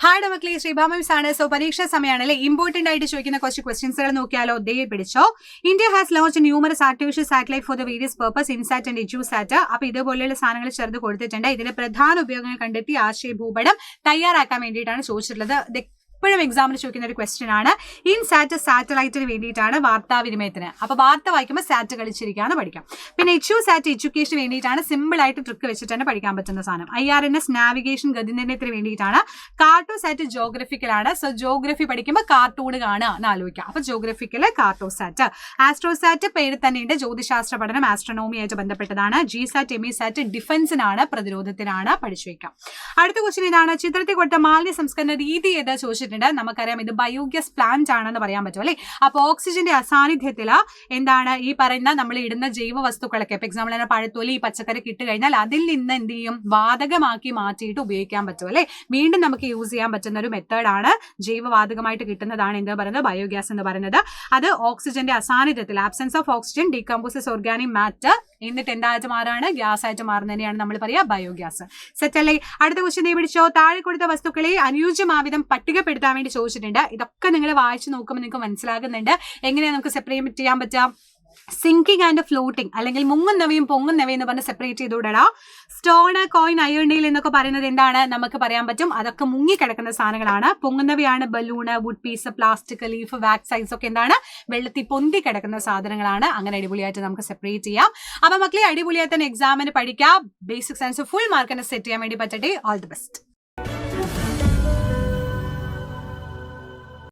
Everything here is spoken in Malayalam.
ഹായ് മക്കളെ, ശ്രീഭാമ മിസ് ആണ്. സോ പരീക്ഷാ സമയമാണല്ലേ, ഇമ്പോർട്ടന്റ് ആയിട്ട് ചോദിക്കുന്ന കുറച്ച് ക്വസ്റ്റ്യൻസുകൾ നോക്കിയാലോ. ദേ പിടിച്ചോ. India has launch numerous artificial satellite for the various purpose INSAT and EDUSAT. അപ്പൊ ഇതുപോലെയുള്ള സാധനങ്ങൾ ചേർത്ത് കൊടുത്തിട്ടുണ്ട്. ഇതിന്റെ പ്രധാന ഉപയോഗങ്ങൾ കണ്ടെത്തി ആശയ ഭൂപടം തയ്യാറാക്കാൻ വേണ്ടിയിട്ടാണ് ചോദിച്ചിട്ടുള്ളത്. എപ്പോഴും എക്സാമിന് ചോദിക്കുന്ന ഒരു ക്വസ്റ്റ്യൻ ആണ്. ഇൻസാറ്റ് സാറ്റലൈറ്റിന് വേണ്ടിയിട്ടാണ്, വാർത്താവിനിമയത്തിന്. അപ്പൊ വാർത്ത വായിക്കുമ്പോൾ സാറ്റ് കളിച്ചിരിക്കാന്ന് പഠിക്കാം. പിന്നെ എജ്യൂസാറ്റ് എഡ്യൂക്കേഷന് വേണ്ടിയിട്ടാണ്, സിമ്പിൾ ആയിട്ട് ട്രിക്ക് വെച്ചിട്ട് തന്നെ പഠിക്കാൻ പറ്റുന്ന സാധനം. IRNS നാവിഗേഷൻ ഗതിനിർണ്ണയത്തിന് വേണ്ടിയിട്ടാണ്. കാർട്ടോസാറ്റ് ജോഗ്രഫിക്കലാണ്. സോ ജോഗ്രഫി പഠിക്കുമ്പോൾ കാർട്ടൂൺ കാണുക എന്ന് ആലോചിക്കാം. അപ്പൊ ജോഗ്രഫിക്കല് കാർട്ടോസാറ്റ്. ആസ്ട്രോസാറ്റ് പേര് തന്നെയുണ്ട്, ജ്യോതിശാസ്ത്ര പഠനം ആസ്ട്രോണോമി ആയിട്ട് ബന്ധപ്പെട്ടതാണ്. GSAT എമിസാറ്റ് ഡിഫൻസിനാണ്, പ്രതിരോധത്തിനാണ്. പഠിച്ചു വയ്ക്കാം. അടുത്ത ക്വസ്റ്റ്യൻ ഇതാണ്. ചിത്രത്തിൽ കൊടുത്ത മാലിന്യ സംസ്കരണ രീതി ഏതാ ചോദിച്ചിട്ടുണ്ട്. നമുക്കറിയാം ഇത് ബയോഗ്യാസ് പ്ലാന്റ് ആണെന്ന് പറയാൻ പറ്റും അല്ലെ. അപ്പൊ ഓക്സിജന്റെ അസാന്നിധ്യത്തിൽ എന്താണ് ഈ പറയുന്ന നമ്മൾ ഇടുന്ന ജൈവ വസ്തുക്കളൊക്കെ, ഇപ്പൊ എക്സാമ്പിൾ തന്നെ പഴത്തൊലി, പച്ചക്കറി ഇട്ട് കഴിഞ്ഞാൽ അതിൽ നിന്ന് എന്ത് ചെയ്യും, വാതകമാക്കി മാറ്റിയിട്ട് ഉപയോഗിക്കാൻ പറ്റും അല്ലെ. വീണ്ടും നമുക്ക് യൂസ് ചെയ്യാൻ പറ്റുന്ന ഒരു മെത്തേഡാണ്, ജൈവവാതകമായിട്ട് കിട്ടുന്നതാണ് എന്താ പറയുന്നത്, ബയോഗ്യാസ് എന്ന് പറയുന്നത്. അത് ഓക്സിജന്റെ അസാന്നിധ്യത്തിൽ, absence of oxygen decomposes organic matter, എന്നിട്ട് എന്തായിട്ട് മാറാണ്, ഗ്യാസ് ആയിട്ട് മാറുന്നതിനെയാണ് നമ്മൾ പറയുക ബയോഗ്യാസ്. സെറ്റ് അല്ലേ. അടുത്ത ക്വസ്റ്റ്യൻ പിടിച്ചോ. താഴെ കൊടുത്ത വസ്തുക്കളെ അനുയോജ്യമാവിധം പട്ടികപ്പെടുത്താൻ വേണ്ടി ചോദിച്ചിട്ടുണ്ട്. ഇതൊക്കെ നിങ്ങൾ വായിച്ചു നോക്കുമ്പോൾ നിങ്ങൾക്ക് മനസ്സിലാകുന്നുണ്ട് എങ്ങനെയാണ് നമുക്ക് സെപ്പറേറ്റ് ചെയ്യാൻ പറ്റാം. സിങ്കിങ് ആൻഡ് ഫ്ലോട്ടിങ്, അല്ലെങ്കിൽ മുങ്ങുന്നവയും പൊങ്ങുന്നവയും എന്ന് പറഞ്ഞ് സെപ്പറേറ്റ് ചെയ്തുവിടടാ. സ്റ്റോണ്, കോയിൻ, അയൺ നെയിൽ എന്നൊക്കെ പറയുന്നത് എന്താണ്, നമുക്ക് പറയാൻ പറ്റും അതൊക്കെ മുങ്ങിക്കിടക്കുന്ന സാധനങ്ങളാണ്. പൊങ്ങുന്നവയാണ് balloon, wood piece, plastic, leaf, wax size ഒക്കെ എന്താണ്, വെള്ളത്തിൽ പൊന്തി കിടക്കുന്ന സാധനങ്ങളാണ്. അങ്ങനെ അടിപൊളിയായിട്ട് നമുക്ക് സെപ്പറേറ്റ് ചെയ്യാം. അപ്പൊ മക്കളെ അടിപൊളിയായി തന്നെ എക്സാമിന് പഠിക്കാം. ബേസിക് സയൻസ് ഫുൾ മാർക്കിനെ സെറ്റ് ചെയ്യാൻ വേണ്ടി പറ്റട്ടെ. All the best.